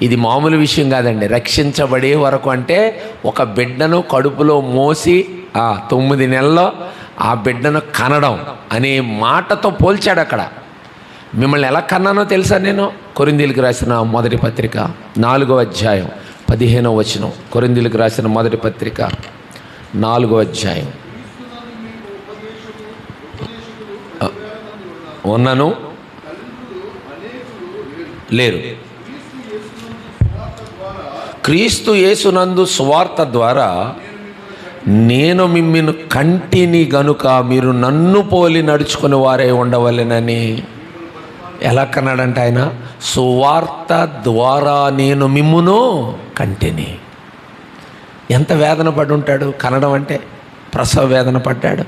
ఇది మామూలు విషయం కాదండి. రక్షించబడే వరకు అంటే ఒక బిడ్డను కడుపులో మోసి 9 నెలల్లో ఆ బిడ్డను కనడం అనే మాటతో పోల్చాడు అక్కడ. మిమ్మల్ని ఎలా కన్నానో తెలుసా నేను? కొరింథీయులకు రాసిన మొదటి పత్రిక 4వ అధ్యాయం 15వ వచనం. కొరింథీయులకు రాసిన మొదటి పత్రిక 4వ అధ్యాయం. ఉన్నను లేరు, క్రీస్తు యేసునందు సువార్త ద్వారా నేను మిమ్మిని కంటిని గనుక మీరు నన్ను పోలి నడుచుకుని వారే ఉండవలెనని. ఎలా కన్నాడంట ఆయన? సువార్త ద్వారా నేను మిమ్మును కంటిని. ఎంత వేదన పడి ఉంటాడు కనడం అంటే, ప్రసవ వేదన పడ్డాడు.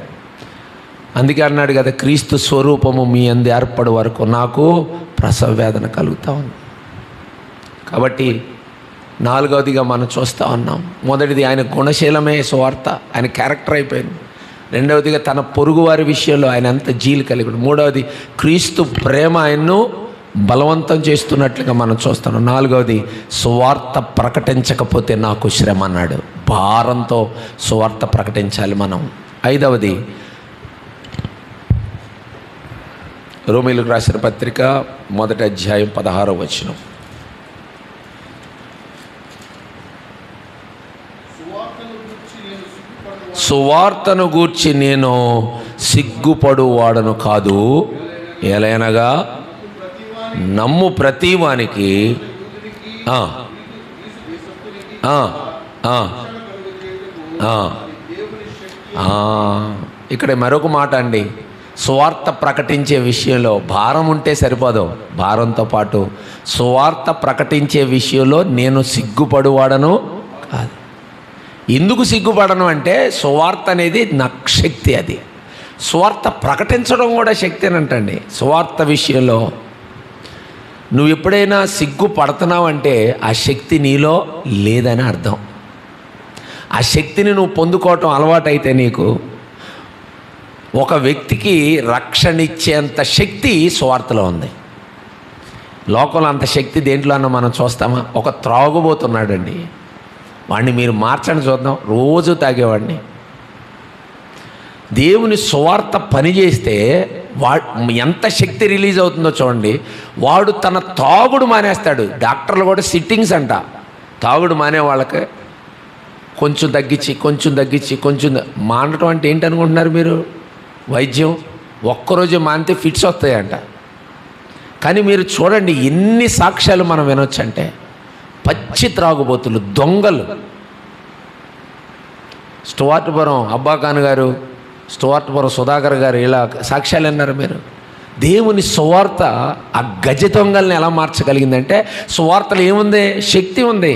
అందుకే అన్నాడు కదా, క్రీస్తు స్వరూపము మీ అందు ఏర్పడే వరకు నాకు ప్రసవ వేదన కలుగుతూ ఉంది. కాబట్టి 4వదిగా మనం చూస్తూ ఉన్నాం. మొదటిది ఆయన గుణశీలమే సువార్త, ఆయన క్యారెక్టర్ అయిపోయింది. 2వదిగా తన పొరుగు వారి విషయంలో ఆయన ఎంత జీలు కలిగి. 3వది క్రీస్తు ప్రేమ ఆయన్ను బలవంతం చేస్తున్నట్లుగా మనం చూస్తున్నాం. 4వది సువార్త ప్రకటించకపోతే నాకు శ్రమ అన్నాడు. భారంతో సువార్త ప్రకటించాలి మనం. 5వది రోమీయులకు రాసిన పత్రిక 1వ అధ్యాయం 16వ వచనం. సువార్తను గూర్చి నేను సిగ్గుపడు వాడను కాదు, ఎలయనగా నమ్ము ప్రతివానికి ఇక్కడ మరొక మాట అండి. సువార్త ప్రకటించే విషయంలో భారం ఉంటే సరిపోదు, భారంతో పాటు సువార్త ప్రకటించే విషయంలో నేను సిగ్గుపడువాడను కాదు. ఎందుకు సిగ్గుపడను అంటే, సువార్త అనేది నాకు శక్తి. అది సువార్త ప్రకటించడం కూడా శక్తి అనంటండి. సువార్త విషయంలో నువ్వు ఎప్పుడైనా సిగ్గుపడుతున్నావంటే ఆ శక్తి నీలో లేదని అర్థం. ఆ శక్తిని నువ్వు పొందుకోవటం అలవాటైతే నీకు ఒక వ్యక్తికి రక్షణ ఇచ్చేంత శక్తి సువార్తలో ఉంది. లోకంలో అంత శక్తి దేంట్లో అన్న మనం చూస్తామా? ఒక త్రాగుబోతున్నాడండి, వాడిని మీరు మార్చండి చూద్దాం, రోజు తాగేవాడిని. దేవుని సువార్త పనిచేస్తే ఎంత శక్తి రిలీజ్ అవుతుందో చూడండి. వాడు తన తాగుడు మానేస్తాడు. డాక్టర్లు కూడా సిట్టింగ్స్ అంట. తాగుడు మానే వాళ్ళకి కొంచెం తగ్గించి మానటం అంటే ఏంటి అనుకుంటున్నారు మీరు? వైద్యం ఒక్కరోజు మానితే ఫిట్స్ వస్తాయంట. కానీ మీరు చూడండి ఎన్ని సాక్ష్యాలు మనం వినొచ్చంటే, పచ్చి త్రాగుబోతులు, దొంగలు. స్టువార్ట్పురం అబ్బాఖాన్ గారు, స్టువార్ట్పురం సుధాకర్ గారు, ఇలా సాక్ష్యాలు విన్నారు మీరు. దేవుని సువార్త ఆ గజ దొంగల్ని ఎలా మార్చగలిగిందంటే, సువార్తలో ఏముంది? శక్తి ఉంది.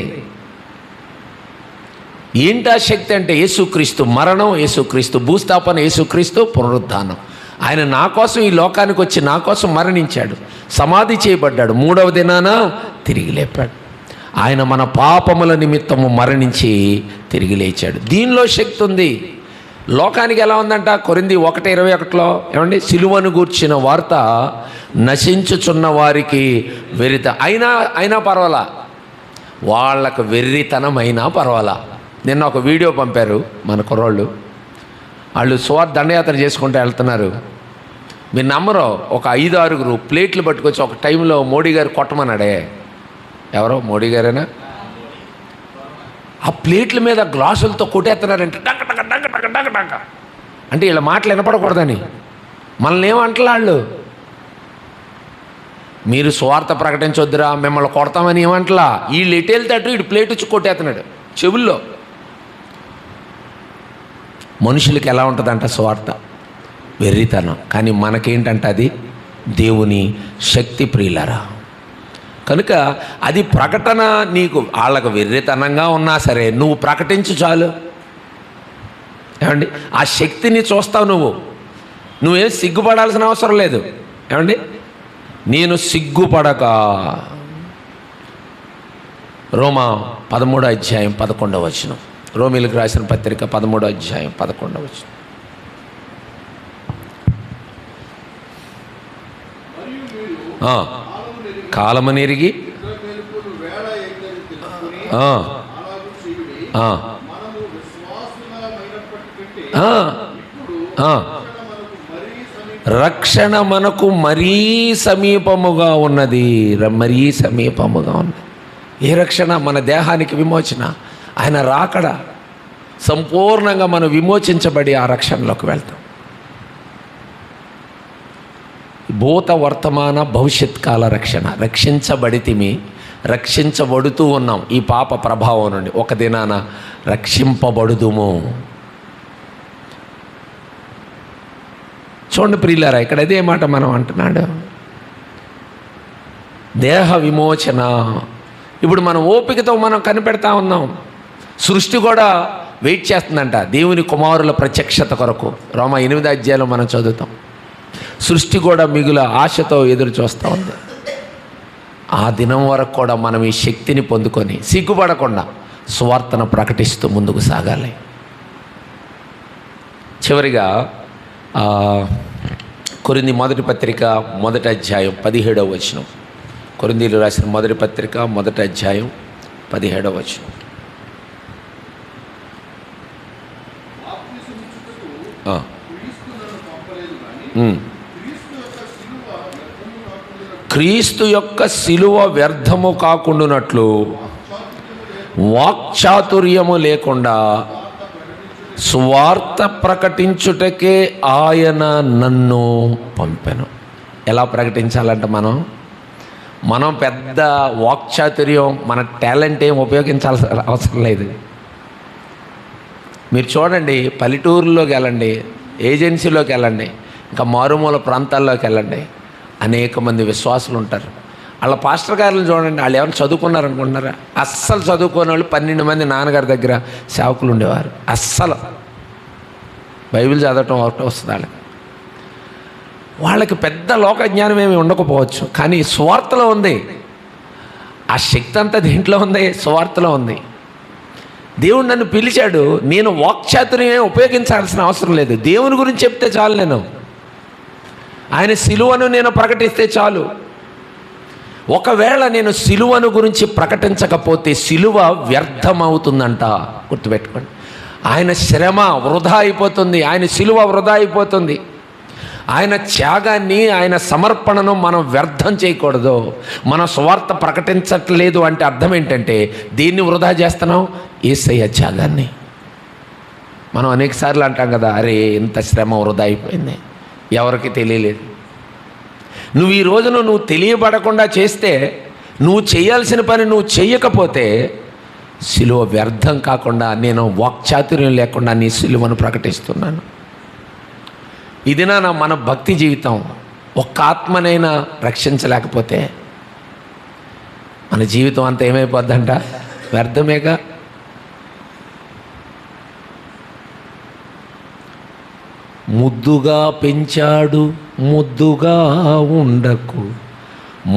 ఏంటా శక్తి అంటే యేసుక్రీస్తు మరణం, యేసుక్రీస్తు భూస్థాపన, యేసుక్రీస్తు పునరుద్ధానం. ఆయన నా కోసం ఈ లోకానికి వచ్చి నా కోసం మరణించాడు, సమాధి చేయబడ్డాడు, 3వ దినాన తిరిగి లేపాడు. ఆయన మన పాపముల నిమిత్తము మరణించి తిరిగి లేచాడు. దీనిలో శక్తి ఉంది. లోకానికి ఎలా ఉందంట? కొరింథీ 1:21 ఏమండి? సిలువను గూర్చిన వార్త నశించుచున్న వారికి వెర్రిత అయినా పర్వాలా, వాళ్ళకు వెర్రితనం అయినా పర్వాలా. నిన్న ఒక వీడియో పంపారు మన కుర్రోళ్ళు, వాళ్ళు సువార్త దండయాత్ర చేసుకుంటూ వెళ్తున్నారు. మీరు నమ్మరు, ఒక 5-6 ప్లేట్లు పట్టుకొచ్చి ఒక టైంలో మోడీ గారు కొట్టమన్నాడే. ఎవరో మోడీ గారేనా? ఆ ప్లేట్ల మీద గ్లాసులతో కొట్టేస్తున్నారంటే డంక డంక డంక డంక డంక డంక అంటే వీళ్ళ మాటలు వినపడకూడదని. మనల్ని ఏమంటలా వాళ్ళు, మీరు సువార్త ప్రకటించొద్దురా మిమ్మల్ని కొడతామని ఏమంటలా. వీళ్ళు ఎటు వెళ్తాడు వీడు ప్లేట్ వచ్చి కొట్టేస్తున్నాడు చెవుల్లో. మనుషులకి ఎలా ఉంటుందంట సువార్త? వెర్రితనం. కానీ మనకేంటంటే అది దేవుని శక్తి. ప్రియులారా, కనుక అది ప్రకటన. నీకు వాళ్ళకు వెర్రితనంగా ఉన్నా సరే నువ్వు ప్రకటించు చాలు. ఏమండి? ఆ శక్తిని చూస్తావు. నువ్వేం సిగ్గుపడాల్సిన అవసరం లేదు. ఏమండి? నేను సిగ్గుపడక. రోమా 13:11. రోమీలకు రాసిన పత్రిక 13:11. కాలమునెరిగి రక్షణ మనకు మరీ సమీపముగా ఉన్నది. మరీ సమీపముగా ఉన్నది. ఏ రక్షణ? మన దేహానికి విమోచన. ఆయన రాకడ సంపూర్ణంగా మనం విమోచించబడి ఆ రక్షణలోకి వెళ్తాం. భూత వర్తమాన భవిష్యత్ కాల రక్షణ. రక్షించబడితిమి, రక్షించబడుతూ ఉన్నాం ఈ పాప ప్రభావం నుండి. ఒక దినాన రక్షింపబడుదుము. చూడండి ప్రియులారా, ఇక్కడ అదే మాట మనం అంటున్నాడు, దేహ విమోచన. ఇప్పుడు మనం ఓపికతో మనం కనిపెడతా ఉన్నాం. సృష్టి కూడా వెయిట్ చేస్తుందంట దేవుని కుమారుల ప్రత్యక్షత కొరకు. రోమా 8 మనం చదువుతాం. సృష్టి కూడా మిగుల ఆశతో ఎదురు చూస్తూ ఉంది. ఆ దినం వరకు కూడా మనం ఈ శక్తిని పొందుకొని సిగ్గుపడకుండా సువార్తను ప్రకటిస్తూ ముందుకు సాగాలి. చివరిగా కొరింథీ మొదటి పత్రిక 1:17. కొరింథీలు రాసిన మొదటి పత్రిక 1:17. క్రీస్తు యొక్క శిలువ వ్యర్థము కాకుండానట్లు వాక్చాతుర్యము లేకుండా సువార్త ప్రకటించుటకే ఆయన నన్ను పంపెను. ఎలా ప్రకటించాలంటే మనం పెద్ద వాక్చాతుర్యం, మన టాలెంట్ ఏం ఉపయోగించాల్సిన అవసరం లేదు. మీరు చూడండి, పల్లెటూరులోకి వెళ్ళండి, ఏజెన్సీలోకి వెళ్ళండి, ఇంకా మారుమూల ప్రాంతాల్లోకి వెళ్ళండి, అనేక మంది విశ్వాసులు ఉంటారు. వాళ్ళ పాస్టర్ గారులను చూడండి, వాళ్ళు ఎవరైనా చదువుకున్నారనుకుంటున్నారా? అస్సలు చదువుకునే వాళ్ళు 12 మంది నాన్నగారి దగ్గర సేవకులు ఉండేవారు. అస్సలు బైబిల్ చదవటం ఒకటి వస్తుంది వాళ్ళకి. వాళ్ళకి పెద్ద లోక జ్ఞానం ఏమి ఉండకపోవచ్చు, కానీ సువార్తలో ఉంది. ఆ శక్తి అంతా దేంట్లో ఉంది? సువార్తలో ఉంది. దేవుడు నన్ను పిలిచాడు, నేను వాక్చాతుర్యమే ఉపయోగించాల్సిన అవసరం లేదు. దేవుని గురించి చెప్తే చాలు, నేను ఆయన సిలువను నేను ప్రకటిస్తే చాలు. ఒకవేళ నేను సిలువను గురించి ప్రకటించకపోతే సిలువ వ్యర్థమవుతుందంట. గుర్తుపెట్టుకోండి, ఆయన శ్రమ వృధా అయిపోతుంది, ఆయన సిలువ వృధా అయిపోతుంది. ఆయన త్యాగాన్ని, ఆయన సమర్పణను మనం వ్యర్థం చేయకూడదు. మనం సువార్త ప్రకటించట్లేదు అంటే అర్థం ఏంటంటే దీన్ని వృధా చేస్తున్నాం, యేసయ్య త్యాగాన్ని. మనం అనేకసార్లు అంటాం కదా, అరే ఇంత శ్రమ వృధా అయిపోయింది, ఎవరికి తెలియలేదు. నువ్వు ఈ రోజున నువ్వు తెలియబడకుండా చేస్తే, నువ్వు చేయాల్సిన పని నువ్వు చేయకపోతే సిలువ వ్యర్థం కాకుండా, నేను వాక్చాతుర్యం లేకుండా నీ సిలువను ప్రకటిస్తున్నాను. ఇదినా మన భక్తి జీవితం. ఒక్క ఆత్మనైనా రక్షించలేకపోతే మన జీవితం అంతా ఏమైపోద్దంట? వ్యర్థమేగా. ముద్దుగా పెంచాడు ముద్దుగా ఉండకు,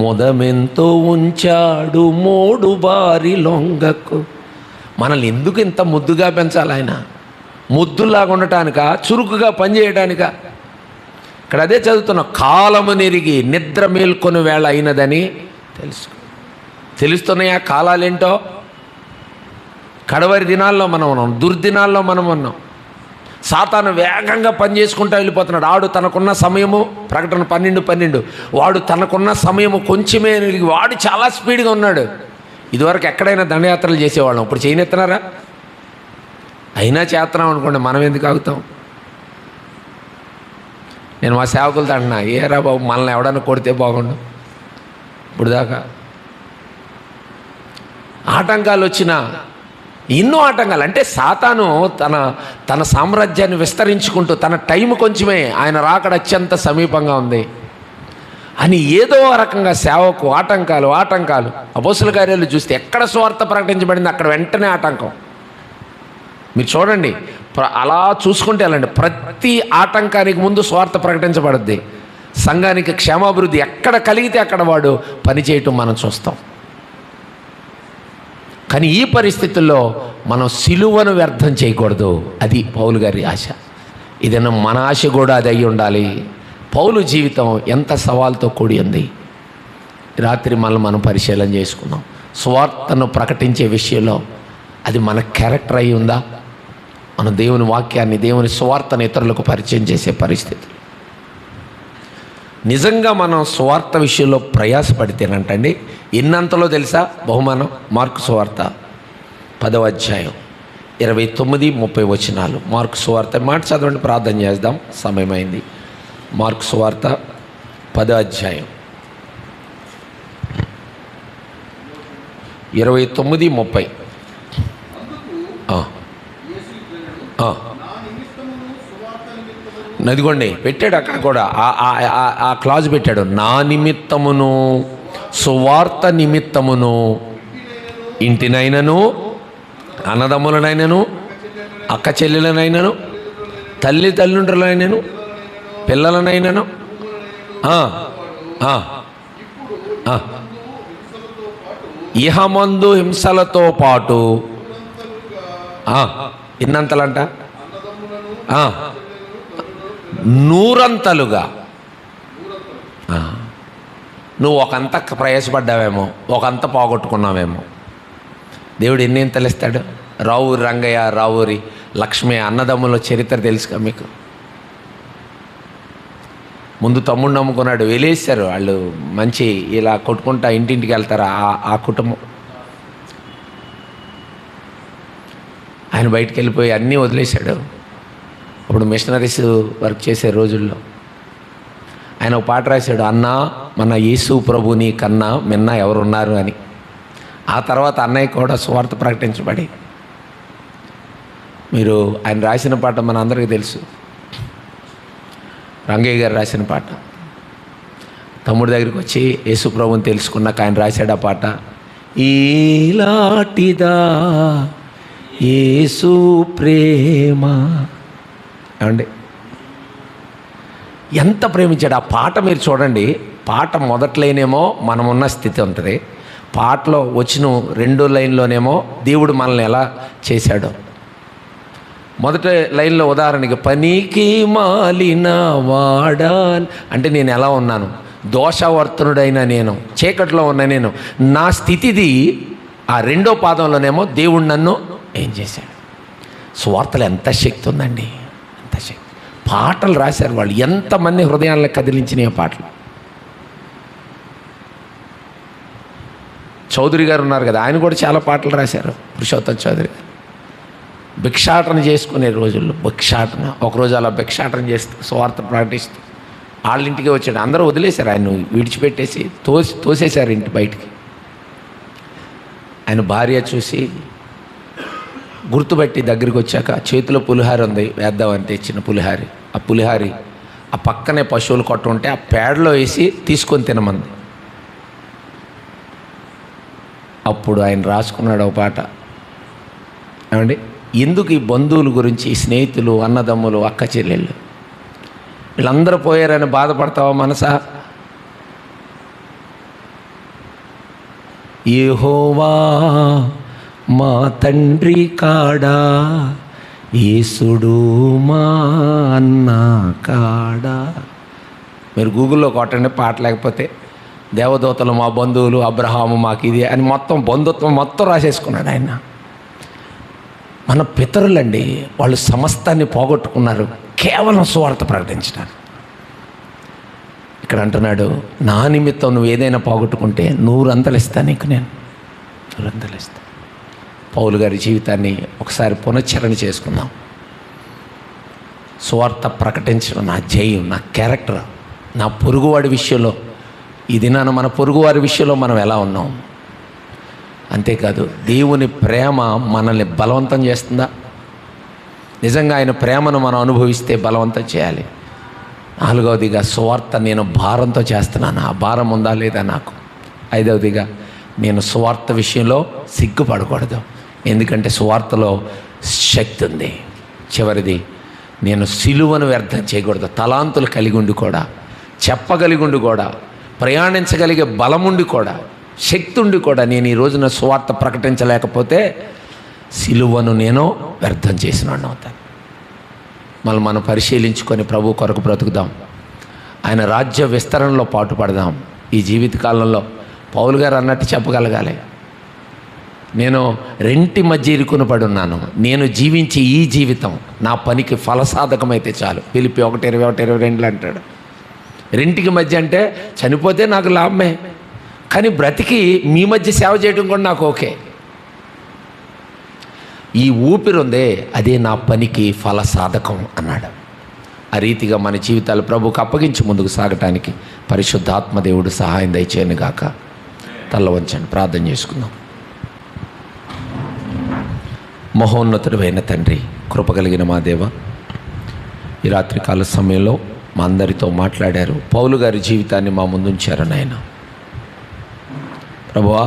మొదమెంతో ఉంచాడు మోడు బారి లొంగకు. మనల్ని ఎందుకు ఇంత ముద్దుగా పెంచాలి ఆయన? ముద్దులాగా ఉండటానిక, చురుకుగా పనిచేయడానిక? ఇక్కడ అదే చదువుతున్నాం, కాలము నెరిగి నిద్ర మేల్కొని వేళ అయినదని తెలుస్తున్నాయా కాలాలేంటో? కడవరి దినాల్లో మనం ఉన్నాం, దుర్దినాల్లో మనం ఉన్నాం. సాతాను వేగంగా పని చేసుకుంటూ వెళ్ళిపోతున్నాడు. ఆడు తనకున్న సమయము, ప్రకటన 12:12, వాడు తనకున్న సమయము కొంచెమే, వాడు చాలా స్పీడ్గా ఉన్నాడు. ఇదివరకు ఎక్కడైనా దండయాత్రలు చేసేవాళ్ళం, ఇప్పుడు చేయనెత్తనారా? అయినా చేస్తున్నాం అనుకోండి, మనం ఎందుకు ఆగుతాం? నేను మా సేవకులతో అంటున్నా, ఏరా బాబు మనల్ని ఎవడన్నా కొడితే బాగుండు. ఇప్పుడు దాకా ఆటంకాలు వచ్చినా, ఎన్నో ఆటంకాలు. అంటే సాతాను తన సామ్రాజ్యాన్ని విస్తరించుకుంటూ, తన టైం కొంచెమే, ఆయన రాకడ అత్యంత సమీపంగా ఉంది అని ఏదో రకంగా సేవకు ఆటంకాలు. అపోస్తుల కార్యాలు చూస్తే ఎక్కడ సువార్త ప్రకటించబడింది అక్కడ వెంటనే ఆటంకం. మీరు చూడండి, అలా చూసుకుంటే వెళ్ళండి, ప్రతి ఆటంకానికి ముందు సువార్త ప్రకటించబడుద్ది. సంఘానికి క్షేమాభివృద్ధి ఎక్కడ కలిగితే అక్కడ వాడు పనిచేయటం మనం చూస్తాం. కానీ ఈ పరిస్థితుల్లో మనం సిలువను వ్యర్థం చేయకూడదు. అది పౌలు గారి ఆశ. ఏదైనా మన ఆశ కూడా అది అయి ఉండాలి. పౌలు జీవితం ఎంత సవాల్తో కూడి ఉంది. రాత్రి మనం పరిశీలన చేసుకున్నాం. సువార్తను ప్రకటించే విషయంలో అది మన క్యారెక్టర్ అయి ఉందా? మన దేవుని వాక్యాన్ని, దేవుని సువార్తను ఇతరులకు పరిచయం చేసే పరిస్థితి. నిజంగా మనం సువార్త విషయంలో ప్రయాసపడితేనంటండి, ఎన్నంతలో తెలుసా బహుమానం? మార్కు సువార్త 10వ అధ్యాయం 29-30 వచనాలు. మార్కు సువార్త మాట చదవండి, ప్రార్థన చేద్దాం, సమయమైంది. మార్కు సువార్త 10వ అధ్యాయం 29-30. నదిగోండి పెట్టాడు, అక్కడ కూడా ఆ క్లాజ్ పెట్టాడు, నా నిమిత్తమును సువార్త నిమిత్తమును ఇంటినైనను, అన్నదమ్ములనైనను, అక్క చెల్లెలనైనను, తల్లిదండ్రులనైనను, పిల్లలనైనను, ఇహమందు హింసలతో పాటు ఎన్నంతలంట? నూరంతలుగా. నువ్వు ఒకంత ప్రయాసపడ్డావేమో, ఒకంత పోగొట్టుకున్నావేమో. దేవుడు ఎన్నింతలు ఇస్తాడు? రావూరి రంగయ్య, రావూరి లక్ష్మి అన్నదమ్ముల చరిత్ర తెలుసుగా మీకు. ముందు తమ్ముడు నమ్ముకున్నాడు, వెలేశారు వాళ్ళు, మంచి ఇలా కొట్టుకుంటా ఇంటింటికి వెళ్తారు ఆ కుటుంబం. ఆయన బయటికి వెళ్ళిపోయి అన్నీ వదిలేశాడు. అప్పుడు మిషనరీస్ వర్క్ చేసే రోజుల్లో ఆయన ఒక పాట రాశాడు, అన్నా మన యేసు ప్రభుని కన్నా మిన్న ఎవరున్నారు అని. ఆ తర్వాత అన్నయ్య కూడా సువార్త ప్రకటించబడి, మీరు ఆయన రాసిన పాట మన అందరికీ తెలుసు, రంగయ్య గారు రాసిన పాట. తమ్ముడి దగ్గరికి వచ్చి యేసు ప్రభుని తెలుసుకున్నాక ఆయన రాశాడు ఆ పాట, ఈలాటిదా యేసు ప్రేమ. ఏమండి, ఎంత ప్రేమించాడు. ఆ పాట మీరు చూడండి, పాట మొదట్లోనేమో మనమున్న స్థితి ఉంటుంది, పాటలో వచ్చిన 2 లైన్లోనేమో దేవుడు మనల్ని ఎలా చేశాడో. మొదటి లైన్లో ఉదాహరణకి పనికి మాలిన వాడా అంటే నేను ఎలా ఉన్నాను, దోషవర్తనుడైన నేను, చీకట్లో ఉన్న నేను, నా స్థితిది. ఆ 2వ పాదంలోనేమో దేవుడు నన్ను ఏం చేశాడు. సువార్తలు ఎంత శక్తి ఉందండి, ఎంత శక్తి. పాటలు రాశారు వాళ్ళు, ఎంతమంది హృదయాలను కదిలించినాయి పాటలు. చౌదరి గారు ఉన్నారు కదా, ఆయన కూడా చాలా పాటలు రాశారు, పురుషోత్తం చౌదరి గారు. భిక్షాటన చేసుకునే రోజుల్లో భిక్షాటన, ఒకరోజు అలా భిక్షాటన చేస్తూ సువార్త ప్రకటిస్తూ వాళ్ళ ఇంటికి వచ్చాడు. అందరూ వదిలేశారు, ఆయన విడిచిపెట్టేసి తోసేశారు ఇంటి బయటికి. ఆయన భార్య చూసి గుర్తుపట్టి దగ్గరికి వచ్చాక చేతిలో పులిహార ఉంది, వేద్దామని తెచ్చిన పులిహారి. ఆ పులిహారి ఆ పక్కనే పశువులు కొట్ట ఉంటే ఆ పేడలో వేసి తీసుకొని తినమంది. అప్పుడు ఆయన రాసుకున్నాడు ఒక పాట. ఏమండి, ఎందుకు ఈ బంధువుల గురించి, ఈ స్నేహితులు, అన్నదమ్ములు, అక్క చెల్లెళ్ళు వీళ్ళందరూ పోయారని బాధపడతావా మనసా? యెహోవా మా తండ్రి కాడా, యేసుడు మా అన్న కాడా. మీరు గూగుల్లో కొట్టండి, పాట లేకపోతే దేవదూతలు మా బంధువులు, అబ్రహాము మాకు ఇది అని మొత్తం బంధుత్వం మొత్తం రాసేసుకున్నాడు ఆయన. మన పితరులండి, వాళ్ళు సమస్తాన్ని పోగొట్టుకున్నారు కేవలం సువార్త ప్రకటించడానికి. ఇక్కడ అంటున్నాడు, నా నిమిత్తం నువ్వు ఏదైనా పోగొట్టుకుంటే 100 అంతలు ఇస్తాను నీకు, నేను 100 అంతలు ఇస్తాను. పౌలు గారి జీవితాన్ని ఒకసారి పునశ్చరణ చేసుకుందాం. సువార్త ప్రకటించడం నా జయం, నా క్యారెక్టర్. నా పొరుగువాడి విషయంలో, ఈ దినాన మన పొరుగువారి విషయంలో మనం ఎలా ఉన్నాం. అంతేకాదు, దేవుని ప్రేమ మనల్ని బలవంతం చేస్తుందా? నిజంగా ఆయన ప్రేమను మనం అనుభవిస్తే బలవంతం చేయాలి. 4వదిగా, సువార్త నేను భారంతో చేస్తున్నాను, ఆ భారం ఉందా లేదా నాకు. 5వదిగా, నేను సువార్త విషయంలో సిగ్గుపడకూడదు, ఎందుకంటే సువార్తలో శక్తి ఉంది. చివరిది, నేను సిలువను వ్యర్థం చేయకూడదు. తలాంతులు కలిగి ఉండి కూడా, చెప్పగలిగి ఉండి కూడా, ప్రయాణించగలిగే బలముండి కూడా, శక్తి ఉండి కూడా నేను ఈ రోజున సువార్త ప్రకటించలేకపోతే సిలువను నేను వ్యర్థం చేసినాను అవుతాను. మనం పరిశీలించుకొని ప్రభు కొరకు బ్రతుకుదాం, ఆయన రాజ్య విస్తరణలో పాటుపడదాం. ఈ జీవితకాలంలో పౌలు గారు అన్నట్టు చెప్పగలగాలి, నేను రెంటి మధ్య ఇరుకుని పడి ఉన్నాను, నేను జీవించే ఈ జీవితం నా పనికి ఫలసాధకమైతే చాలు. ఫిలిప్పీ 1:21-22 అంటాడు. రెంటికి మధ్య అంటే చనిపోతే నాకు లాభమే, కానీ బ్రతికి మీ మధ్య సేవ చేయడం కూడా నాకు ఓకే. ఈ ఊపిరి ఉందే, అదే నా పనికి ఫలసాధకం అన్నాడు. ఆ రీతిగా మన జీవితాలు ప్రభువుకు అప్పగించి ముందుకు సాగటానికి పరిశుద్ధాత్మ దేవుడు సహాయం దయచేయను గాక. తల్ల వంచండి, ప్రార్థన చేసుకుందాం. మహోన్నతుడైన తండ్రి, కృపగలిగిన మా దేవ, ఈ రాత్రికాల సమయంలో మా అందరితో మాట్లాడారు. పౌలు గారి జీవితాన్ని మా ముందుంచారు నాయన. ప్రభువా,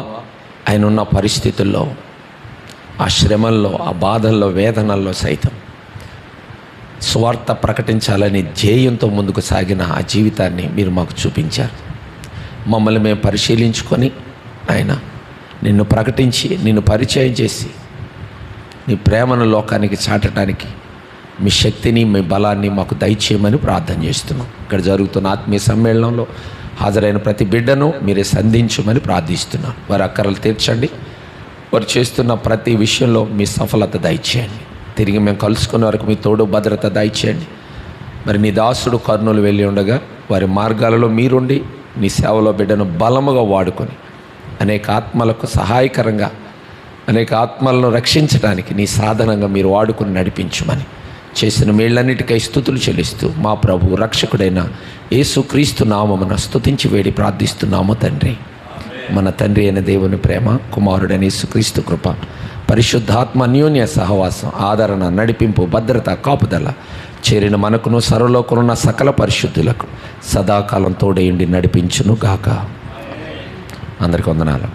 ఆయన ఉన్న పరిస్థితుల్లో, ఆ శ్రమల్లో, ఆ బాధల్లో, వేదనల్లో సైతం స్వార్థ ప్రకటించాలని ధ్యేయంతో ముందుకు సాగిన ఆ జీవితాన్ని మీరు మాకు చూపించారు. మమ్మల్ని మేము పరిశీలించుకొని ఆయన నిన్ను ప్రకటించి, నిన్ను పరిచయం చేసి, నీ ప్రేమను లోకానికి చాటడానికి మీ శక్తిని, మీ బలాన్ని మాకు దయచేయమని ప్రార్థన చేస్తున్నాం. ఇక్కడ జరుగుతున్న ఆత్మీయ సమ్మేళనంలో హాజరైన ప్రతి బిడ్డను మీరే సంధించమని ప్రార్థిస్తున్నాం. వారి అక్కరలు తీర్చండి, వారు చేస్తున్న ప్రతి విషయంలో మీ సఫలత దయచేయండి. తిరిగి మేము కలుసుకునే వరకు మీ తోడు భద్రత దయచేయండి. మరి నీ దాసుడు కర్నూలు వెళ్ళి ఉండగా వారి మార్గాలలో మీరుండి నీ సేవలో బిడ్డను బలముగా వాడుకొని అనేక ఆత్మలకు సహాయకరంగా, అనేక ఆత్మలను రక్షించడానికి నీ సాధనంగా మీరు వాడుకొని నడిపించమని, చేసిన మేళ్ళన్నిటికై స్తుతులు చెల్లిస్తూ మా ప్రభు రక్షకుడైన యేసుక్రీస్తు నామమున స్తుతించి వేడి ప్రార్థిస్తున్నాము తండ్రి. మన తండ్రి అయిన దేవుని ప్రేమ, కుమారుడైన యేసుక్రీస్తు కృప, పరిశుద్ధాత్మ అన్యోన్య సహవాసం, ఆదరణ, నడిపింపు, భద్రత, కాపుదల చేరిన మనకును సర్వలోకమున్న సకల పరిశుద్ధులకు సదాకాలం తోడేయండి నడిపించును గాక. అందరికీ వందనాలు.